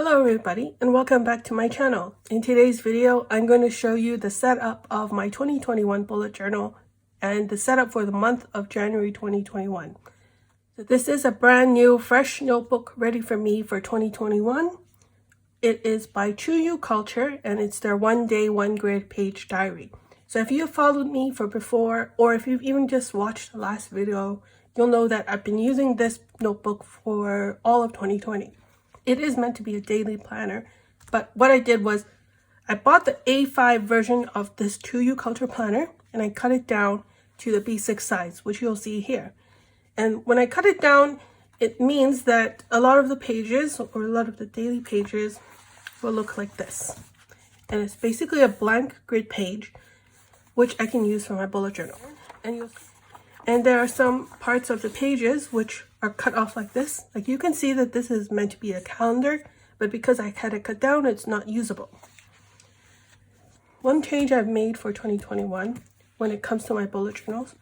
Hello everybody and welcome back to my channel. In today's video, I'm going to show you the setup of my 2021 bullet journal and the setup for the month of January 2021. So this is a brand new fresh notebook ready for me for 2021. It is by Chuyu Culture and it's their 1 day 1 grid page diary. So if you've followed me for before, or if you've even just watched the last video, you'll know that I've been using this notebook for all of 2020. It is meant to be a daily planner, but what I did was I bought the A5 version of this Chuyu Culture planner and I cut it down to the B6 size, which you'll see here. And when I cut it down, it means that a lot of the pages or a lot of the daily pages will look like this. And it's basically a blank grid page, which I can use for my bullet journal. And there are some parts of the pages which are cut off like this. Like you can see that this is meant to be a calendar, but because I had it cut down, it's not usable. One change I've made for 2021 when it comes to my bullet journals.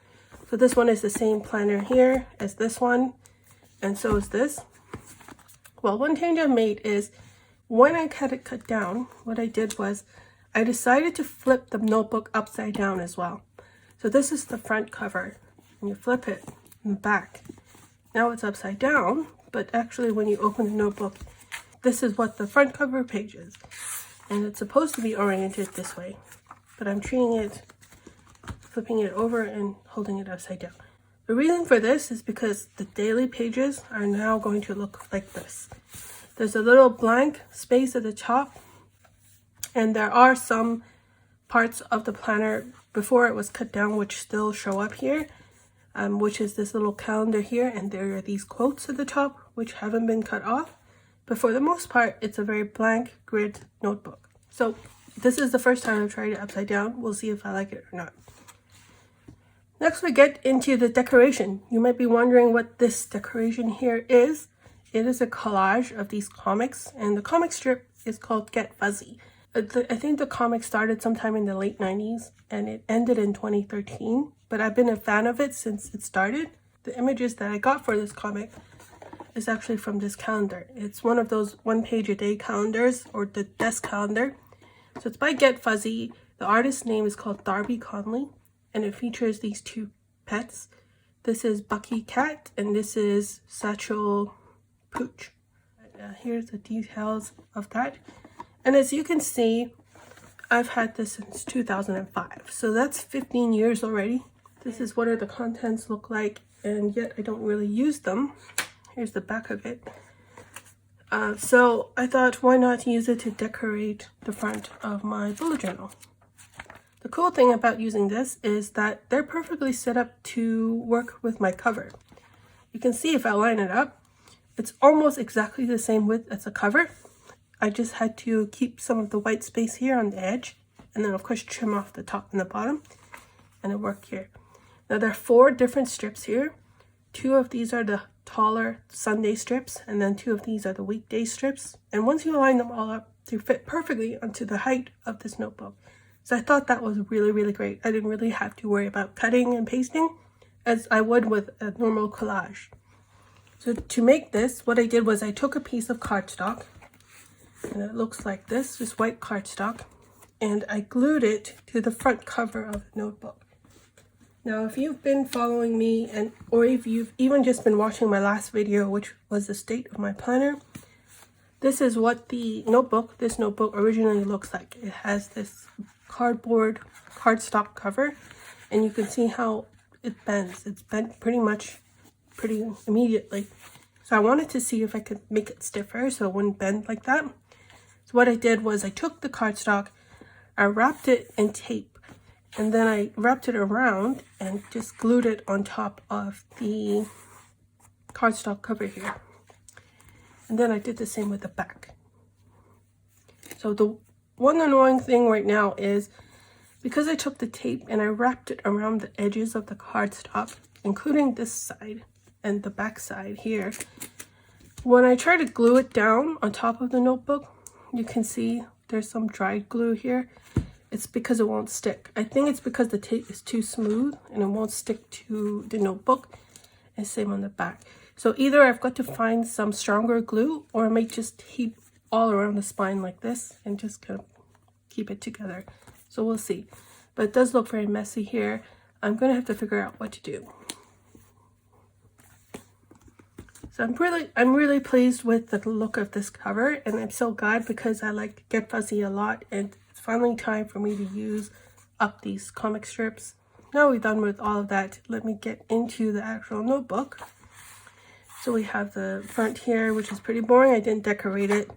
So this one is the same planner here as this one, and so is this. Well, one change I made is when I had it cut down, what I did was I decided to flip the notebook upside down as well. So this is the front cover. And you flip it in the back. Now it's upside down, but actually when you open the notebook, this is what the front cover page is. And it's supposed to be oriented this way, but I'm treating it, flipping it over and holding it upside down. The reason for this is because the daily pages are now going to look like this. There's a little blank space at the top, and there are some parts of the planner before it was cut down which still show up here. Which is this little calendar here, and there are these quotes at the top which haven't been cut off, but for the most part it's a very blank grid notebook. So this is the first time I've tried it upside down. We'll see if I like it or not. Next we get into the decoration. You might be wondering what this decoration here is. It is a collage of these comics, and the comic strip is called Get Fuzzy. I think the comic started sometime in the late 90s and it ended in 2013, but I've been a fan of it since it started. The images that I got for this comic is actually from this calendar. It's one of those 1 page a day calendars, or the desk calendar. So it's by Get Fuzzy. The artist's name is called Darby Conley, and it features these two pets. This is Bucky Cat and this is Satchel Pooch. Here's the details of that. And as you can see, I've had this since 2005. So that's 15 years already. This is what the contents look like, and yet I don't really use them. Here's the back of it. So I thought, why not use it to decorate the front of my bullet journal? The cool thing about using this is that they're perfectly set up to work with my cover. You can see if I line it up, it's almost exactly the same width as the cover. I just had to keep some of the white space here on the edge, and then of course trim off the top and the bottom, and it worked here. Now there are 4 different strips here. 2 of these are the taller Sunday strips, and then 2 of these are the weekday strips. And once you line them all up, they fit perfectly onto the height of this notebook. So I thought that was really great. I didn't really have to worry about cutting and pasting as I would with a normal collage. So to make this, what I did was I took a piece of cardstock, and it looks like this, just white cardstock, and I glued it to the front cover of the notebook. Now if you've been following me, or if you've even just been watching my last video, which was the state of my planner, this is what this notebook originally looks like. It has this cardstock cover, and you can see how it bends. It's bent pretty immediately. So I wanted to see if I could make it stiffer so it wouldn't bend like that. So what I did was I took the cardstock, I wrapped it in tape, and then I wrapped it around and just glued it on top of the cardstock cover here. And then I did the same with the back. So the one annoying thing right now is because I took the tape and I wrapped it around the edges of the cardstock, including this side and the back side here, when I try to glue it down on top of the notebook, you can see there's some dried glue here. It's because it won't stick. I think it's because the tape is too smooth and it won't stick to the notebook, and same on the back. So either I've got to find some stronger glue, or I might just tape all around the spine like this and just kind of keep it together. So we'll see. But it does look very messy here. I'm going to have to figure out what to do. So I'm really pleased with the look of this cover, and I'm so glad because I like Get Fuzzy a lot, and it's finally time for me to use up these comic strips. Now we're done with all of that, let me get into the actual notebook. So we have the front here, which is pretty boring. I didn't decorate it.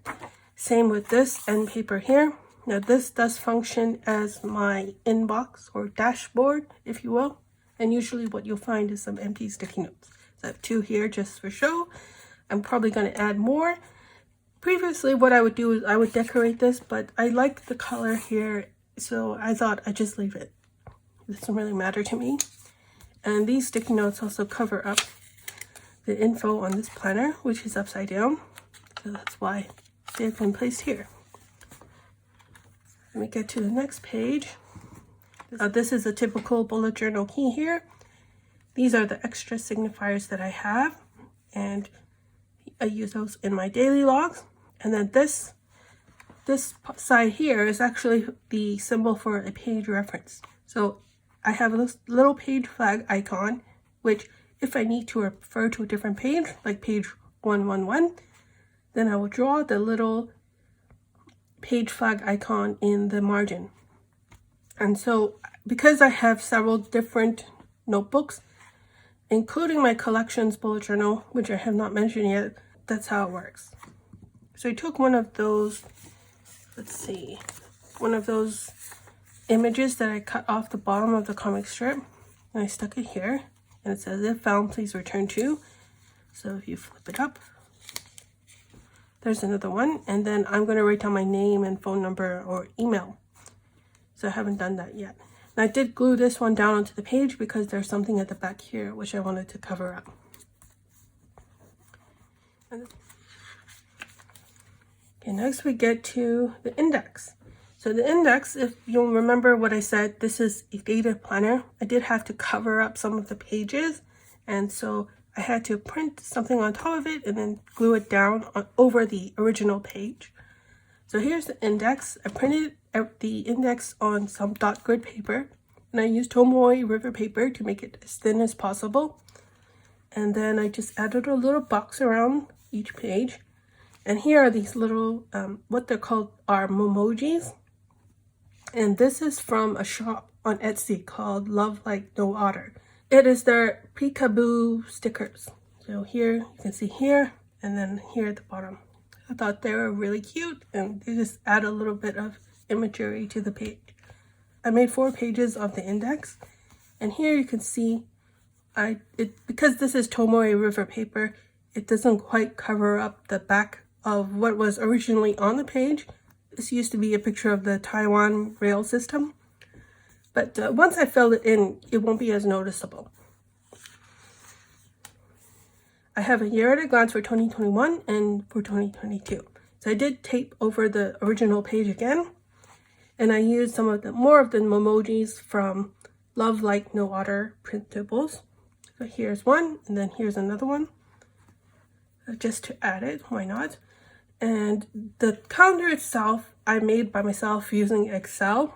Same with this end paper here. Now this does function as my inbox or dashboard, if you will. And usually what you'll find is some empty sticky notes. So I have 2 here just for show. I'm probably going to add more. Previously what I would do is I would decorate this, but I like the color here, so I thought I'd just leave it. It doesn't really matter to me. And these sticky notes also cover up the info on this planner, which is upside down. So that's why they've been placed here. Let me get to the next page. This is a typical bullet journal key here. These are the extra signifiers that I have, and I use those in my daily logs. And then this side here is actually the symbol for a page reference. So I have this little page flag icon, which if I need to refer to a different page, like page 111, then I will draw the little page flag icon in the margin. And so because I have several different notebooks, including my collections bullet journal, which I have not mentioned yet, that's how it works. So I took one of those, one of those images that I cut off the bottom of the comic strip, and I stuck it here, and it says, if found, please return to. So if you flip it up, there's another one, and then I'm going to write down my name and phone number or email. So I haven't done that yet. And I did glue this one down onto the page because there's something at the back here which I wanted to cover up. Okay, next we get to the index. So the index, if you'll remember what I said, this is a data planner. I did have to cover up some of the pages, and so I had to print something on top of it and then glue it down over the original page. So here's the index. I printed the index on some dot grid paper, and I used Tomoe River paper to make it as thin as possible. And then I just added a little box around each page. And here are these little, what they're called are momojis. And this is from a shop on Etsy called Love Like No Otter. It is their peekaboo stickers. So here, you can see here, and then here at the bottom. I thought they were really cute, and they just add a little bit of imagery to the page. I made 4 pages of the index, and here you can see because this is Tomoe River paper, it doesn't quite cover up the back of what was originally on the page. This used to be a picture of the Taiwan rail system, but once I fill it in, it won't be as noticeable. I have a year at a glance for 2021 and for 2022. So I did tape over the original page again, and I used some of the more of the memojis from Love Like No Otter printables. So here's one, and then here's another one, just to add it, why not? And the calendar itself I made by myself using Excel,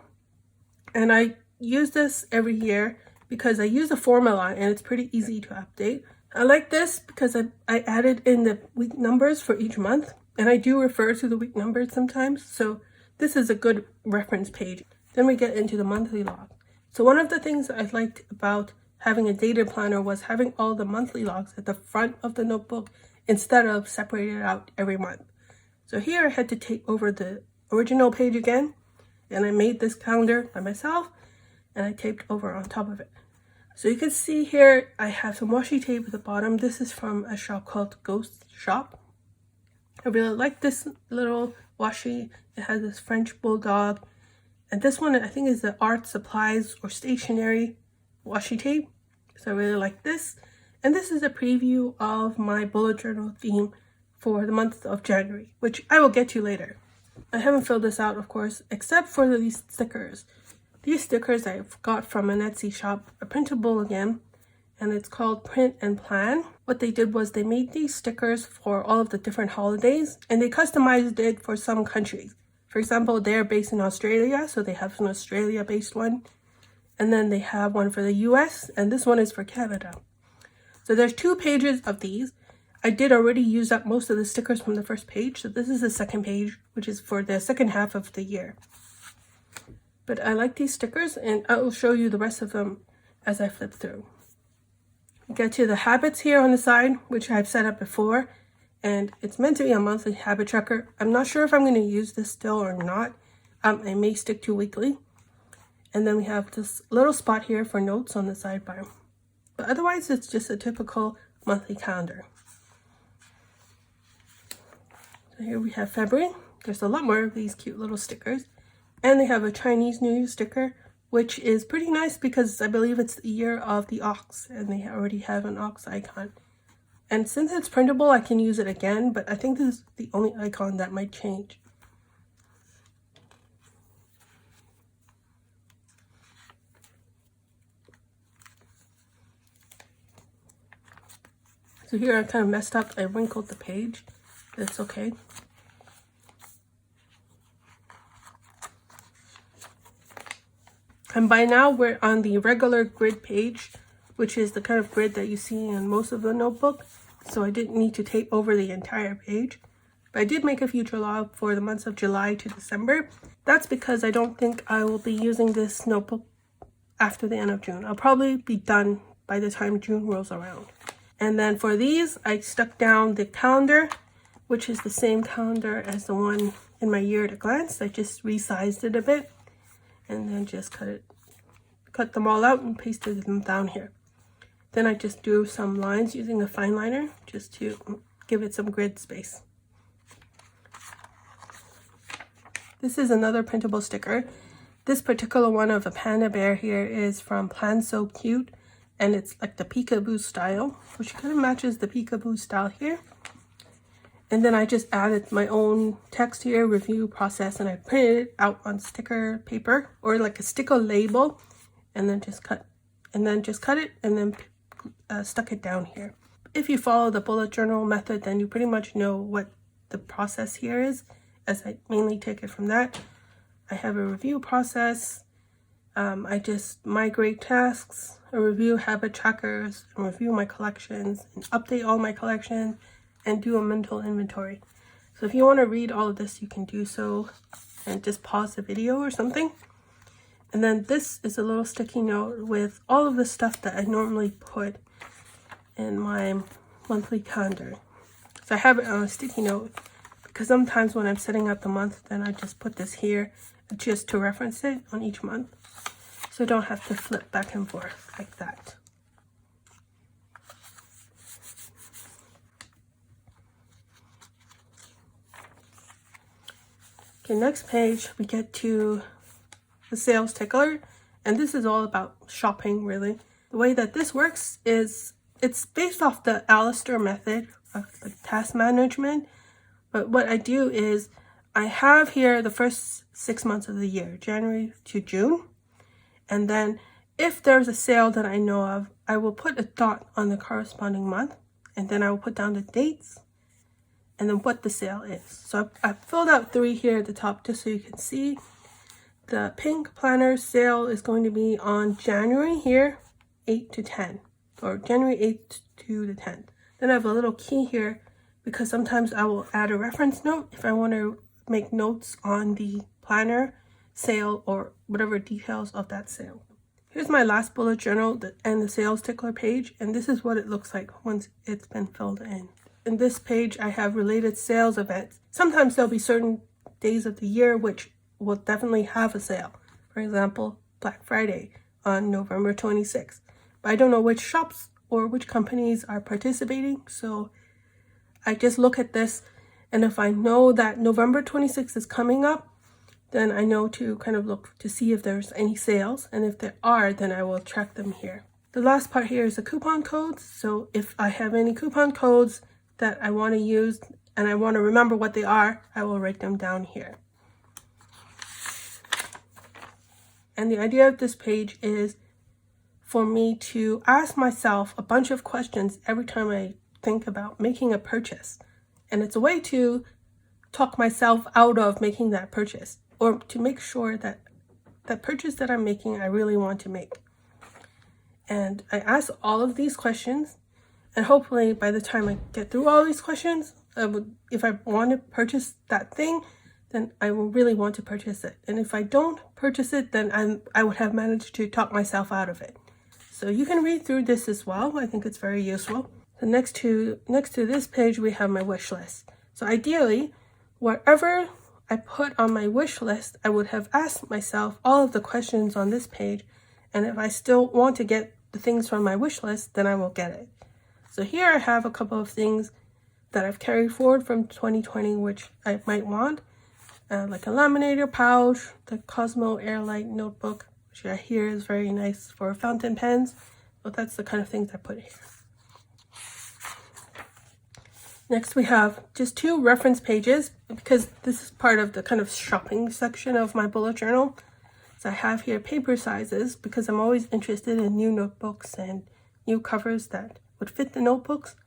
and I use this every year because I use a formula and it's pretty easy to update. I like this because I added in the week numbers for each month, and I do refer to the week numbers sometimes, so this is a good reference page. Then we get into the monthly log. So one of the things I liked about having a data planner was having all the monthly logs at the front of the notebook instead of separated out every month. So here I had to take over the original page again, and I made this calendar by myself, and I taped over on top of it. So you can see here, I have some washi tape at the bottom. This is from a shop called Ghost Shop. I really like this little washi. It has this French bulldog. And this one, I think, is the art supplies or stationery washi tape. So I really like this. And this is a preview of my bullet journal theme for the month of January, which I will get to later. I haven't filled this out, of course, except for these stickers. These stickers I got from an Etsy shop, a printable again, and it's called Print and Plan. what they did was they made these stickers for all of the different holidays, and they customized it for some countries. For example, they're based in Australia, so they have an Australia-based one. And then they have one for the US, and this one is for Canada. So there's 2 pages of these. I did already use up most of the stickers from the first page, so this is the second page, which is for the second half of the year. But I like these stickers, and I will show you the rest of them as I flip through. We get to the habits here on the side, which I've set up before, and it's meant to be a monthly habit tracker. I'm not sure if I'm going to use this still or not. I may stick to weekly. And then we have this little spot here for notes on the sidebar. But otherwise, it's just a typical monthly calendar. So here we have February. There's a lot more of these cute little stickers. And they have a Chinese New Year sticker, which is pretty nice because I believe it's the year of the ox, and they already have an ox icon. And since it's printable, I can use it again, but I think this is the only icon that might change. So here I kind of messed up. I wrinkled the page. That's okay. And by now we're on the regular grid page, which is the kind of grid that you see in most of the notebook. So I didn't need to tape over the entire page. But I did make a future log for the months of July to December. That's because I don't think I will be using this notebook after the end of June. I'll probably be done by the time June rolls around. And then for these, I stuck down the calendar, which is the same calendar as the one in my year at a glance. I just resized it a bit and then just cut them all out and pasted them down here. Then I just drew some lines using a fine liner just to give it some grid space. This is another printable sticker. This particular one of a panda bear here is from Plan So Cute, and it's like the peekaboo style, which kind of matches the peekaboo style here. And then I just added my own text here, review process, and I printed it out on sticker paper or like a sticker label, and then just cut it and then stuck it down here. If you follow the bullet journal method, then you pretty much know what the process here is, as I mainly take it from that. I have a review process. I just migrate tasks, review habit trackers, and review my collections, and update all my collections, and do a mental inventory. So if you want to read all of this, you can do so, and just pause the video or something. And then this is a little sticky note with all of the stuff that I normally put in my monthly calendar. So I have it on a sticky note because sometimes when I'm setting up the month, then I just put this here just to reference it on each month. So I don't have to flip back and forth like that. Okay, next page we get to the sales tickler, and this is all about shopping really. The way that this works is it's based off the Alistair method of the task management, but what I do is I have here the first 6 months of the year, January to June. And then if there's a sale that I know of, I will put a dot on the corresponding month, and then I will put down the dates and then what the sale is. So I've filled out 3 here at the top just so you can see. The pink planner sale is going to be on January here, 8 to 10, or January 8th to the 10th. Then I have a little key here because sometimes I will add a reference note if I want to make notes on the planner sale or whatever details of that sale. Here's my last bullet journal and the sales tickler page, and this is what it looks like once it's been filled in. In this page, I have related sales events. Sometimes there'll be certain days of the year which will definitely have a sale. For example, Black Friday on November 26th. But I don't know which shops or which companies are participating, so I just look at this, and if I know that November 26th is coming up, then I know to kind of look to see if there's any sales, and if there are, then I will track them here. The last part here is the coupon codes. So if I have any coupon codes that I want to use and I want to remember what they are, I will write them down here. And the idea of this page is for me to ask myself a bunch of questions every time I think about making a purchase. And it's a way to talk myself out of making that purchase, or to make sure that that purchase that I'm making, I really want to make. And I ask all of these questions, and hopefully by the time I get through all these questions, if I want to purchase that thing, then I will really want to purchase it. And if I don't purchase it, then I would have managed to talk myself out of it. So you can read through this as well. I think it's very useful. So next to this page, we have my wish list. So ideally, whatever I put on my wish list, I would have asked myself all of the questions on this page. And if I still want to get the things from my wish list, then I will get it. So here I have a couple of things that I've carried forward from 2020, which I might want. Like a laminator pouch, the Cosmo Airlight notebook, which I hear is very nice for fountain pens. But that's the kind of things I put here. Next, we have just 2 reference pages, because this is part of the kind of shopping section of my bullet journal. So I have here paper sizes, because I'm always interested in new notebooks and new covers that would fit the notebooks.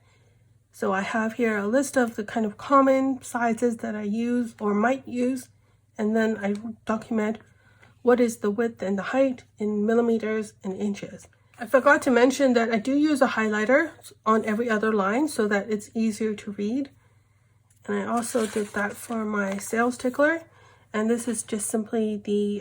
So I have here a list of the kind of common sizes that I use or might use, and then I document what is the width and the height in millimeters and inches. I forgot to mention that I do use a highlighter on every other line so that it's easier to read. And I also did that for my sales tickler. And this is just simply the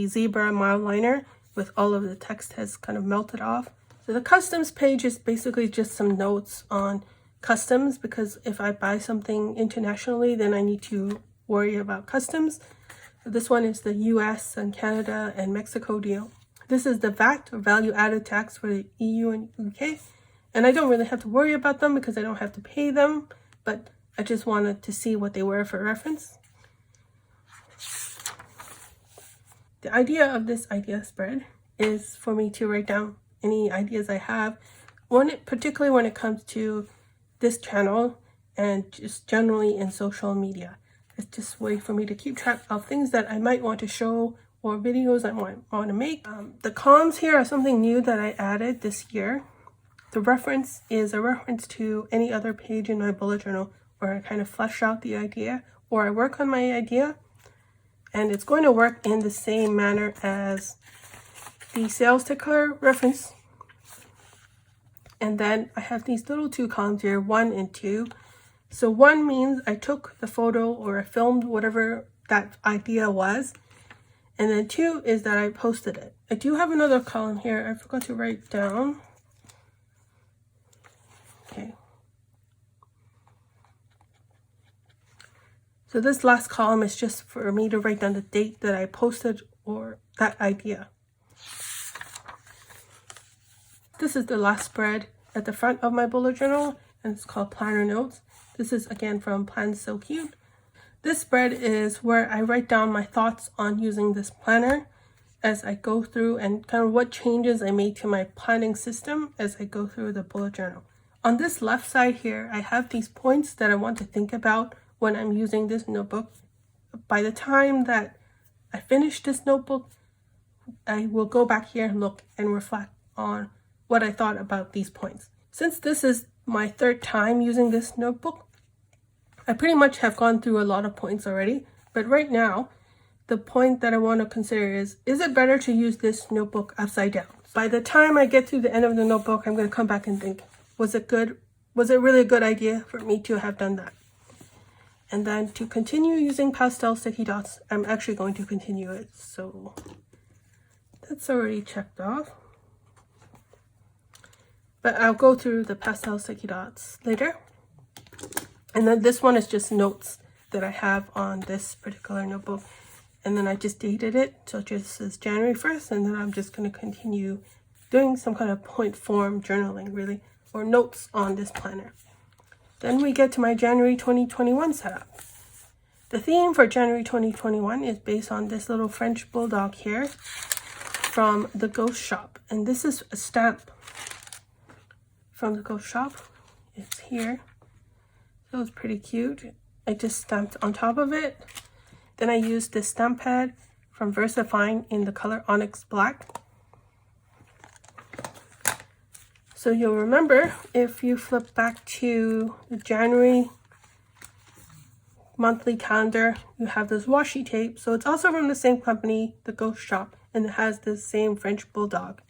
zebra mild liner with all of the text has kind of melted off. So the customs page is basically just some notes on customs, because if I buy something internationally, then I need to worry about customs. So this one is the US and Canada and Mexico deal. This is the VAT, or value added tax, for the EU and UK. And I don't really have to worry about them because I don't have to pay them, but I just wanted to see what they were for reference. The idea of this idea spread is for me to write down any ideas I have, particularly when it comes to this channel and just generally in social media. It's just a way for me to keep track of things that I might want to show or videos I want to make. The columns here are something new that I added this year. The reference is a reference to any other page in my bullet journal where I kind of flesh out the idea or I work on my idea. And it's going to work in the same manner as the sales tickler reference. And then I have these little 2 columns here, 1 and 2. So 1 means I took the photo or I filmed whatever that idea was. And then 2 is that I posted it. I do have another column here I forgot to write down. Okay. So this last column is just for me to write down the date that I posted or that idea. This is the last spread at the front of my bullet journal, and it's called Planner Notes. This is again from Plans So Cute. This spread is where I write down my thoughts on using this planner as I go through and kind of what changes I made to my planning system as I go through the bullet journal. On this left side here, I have these points that I want to think about when I'm using this notebook. By the time that I finish this notebook, I will go back here and look and reflect on what I thought about these points. Since this is my 3rd time using this notebook, I pretty much have gone through a lot of points already, but right now, the point that I want to consider is it better to use this notebook upside down? By the time I get to the end of the notebook, I'm going to come back and think, was it good? Was it really a good idea for me to have done that? And then to continue using pastel sticky dots, I'm actually going to continue it. So that's already checked off. But I'll go through the pastel sticky dots later. And then this one is just notes that I have on this particular notebook. And then I just dated it. So it just says January 1st. And then I'm just going to continue doing some kind of point form journaling, really, or notes on this planner. Then we get to my January 2021 setup. The theme for January 2021 is based on this little French bulldog here from the Ghost Shop. And this is a stamp from the Ghost Shop. It's here. So it's pretty cute. I just stamped on top of it. Then I used this stamp pad from VersaFine in the color Onyx Black. So you'll remember if you flip back to the January monthly calendar, you have this washi tape. So it's also from the same company, the Ghost Shop, and it has the same French Bulldog.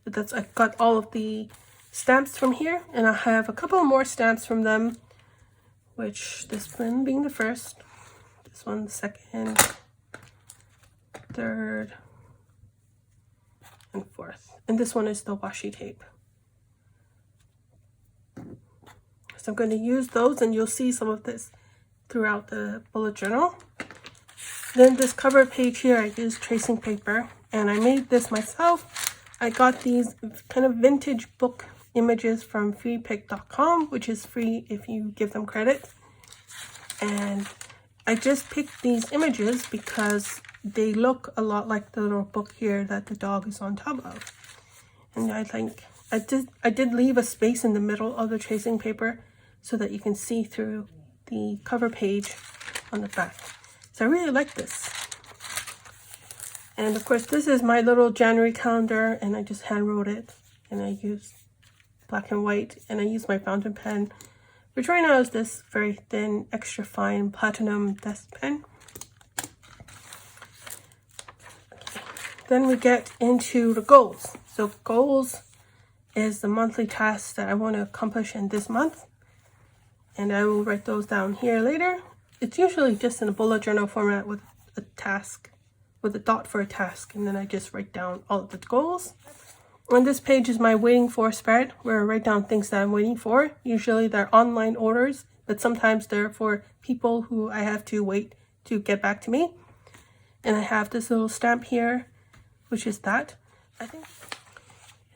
But I got all of the stamps from here, and I have a couple more stamps from them, which this one being the first, this one the second, third, and fourth. And this one is the washi tape. So I'm going to use those, and you'll see some of this throughout the bullet journal. Then this cover page here, I used tracing paper, and I made this myself. I got these kind of vintage book images from freepik.com, which is free if you give them credit. And I just picked these images because they look a lot like the little book here that the dog is on top of. And I think I did leave a space in the middle of the tracing paper so that you can see through the cover page on the back. So I really like this. And of course, this is my little January calendar, and I just hand wrote it, and I used black and white, and I used my fountain pen, which right now is this very thin, extra fine platinum desk pen. Okay. Then we get into the goals. So goals is the monthly tasks that I want to accomplish in this month, and I will write those down here later. It's usually just in a bullet journal format with a task, with a dot for a task, and then I just write down all of the goals. On this page is my waiting for spread, where I write down things that I'm waiting for. Usually they're online orders, but sometimes they're for people who I have to wait to get back to me. And I have this little stamp here, which is that, I think.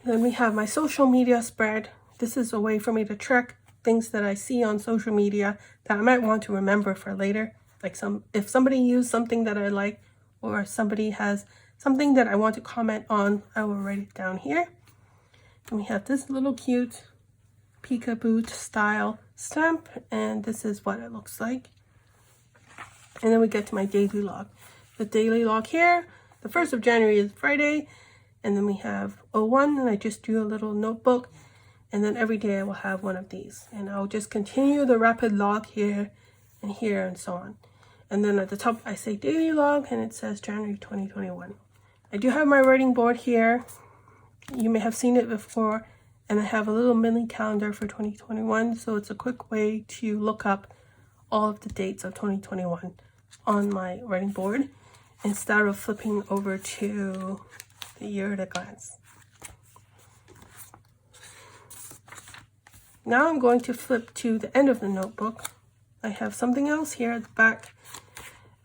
Then we have my social media spread. This is a way for me to track things that I see on social media that I might want to remember for later. Like if somebody used something that I like, or somebody has something that I want to comment on, I will write it down here. And we have this little cute peekaboo style stamp, and this is what it looks like. And then we get to my daily log. The daily log here, the 1st of January is Friday, and then we have 01, and I just do a little notebook, and then every day I will have one of these. And I'll just continue the rapid log here, and so on. And then at the top, I say daily log, and it says January 2021. I do have my writing board here. You may have seen it before. And I have a little mini calendar for 2021. So it's a quick way to look up all of the dates of 2021 on my writing board instead of flipping over to the year at a glance. Now I'm going to flip to the end of the notebook. I have something else here at the back.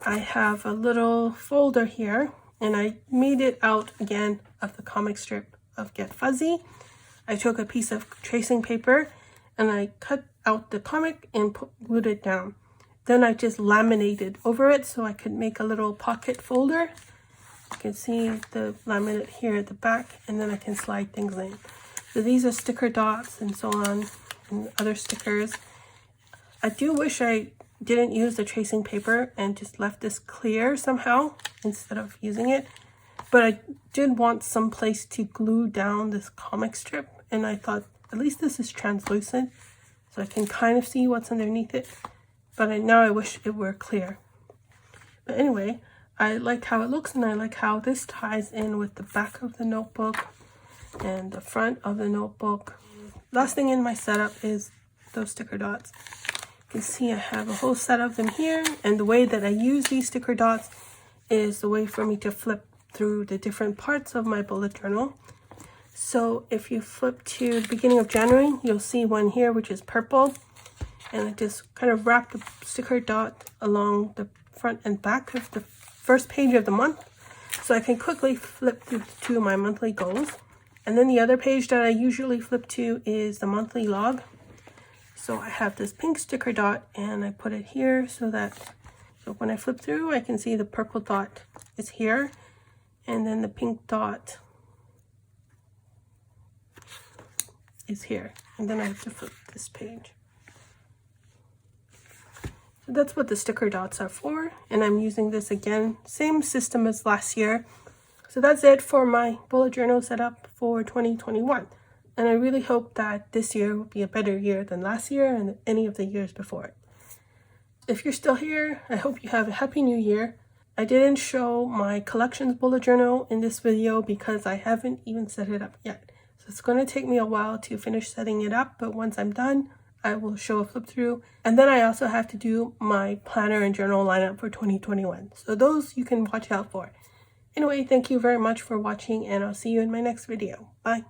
I have a little folder here, and I made it out again of the comic strip of Get Fuzzy. I took a piece of tracing paper and I cut out the comic and glued it down. Then I just laminated over it so I could make a little pocket folder. You can see the laminate here at the back, and then I can slide things in. So these are sticker dots and so on, and other stickers. I do wish I didn't use the tracing paper and just left this clear somehow instead of using it, but I did want some place to glue down this comic strip, and I thought at least this is translucent so I can kind of see what's underneath it, but now I wish it were clear. But anyway, I like how it looks, and I like how this ties in with the back of the notebook and the front of the notebook. Last thing in my setup is those sticker dots. You can see I have a whole set of them here, and the way that I use these sticker dots is the way for me to flip through the different parts of my bullet journal. So if you flip to the beginning of January, you'll see one here which is purple, and I just kind of wrap the sticker dot along the front and back of the first page of the month so I can quickly flip through to my monthly goals. And then the other page that I usually flip to is the monthly log. So I have this pink sticker dot, and I put it here so when I flip through, I can see the purple dot is here, and then the pink dot is here. And then I have to flip this page. So that's what the sticker dots are for, and I'm using this again, same system as last year. So that's it for my bullet journal setup for 2021. And I really hope that this year will be a better year than last year and any of the years before it. If you're still here, I hope you have a happy new year. I didn't show my collections bullet journal in this video because I haven't even set it up yet. So it's going to take me a while to finish setting it up, but once I'm done, I will show a flip through. And then I also have to do my planner and journal lineup for 2021. So those you can watch out for. Anyway, thank you very much for watching, and I'll see you in my next video. Bye.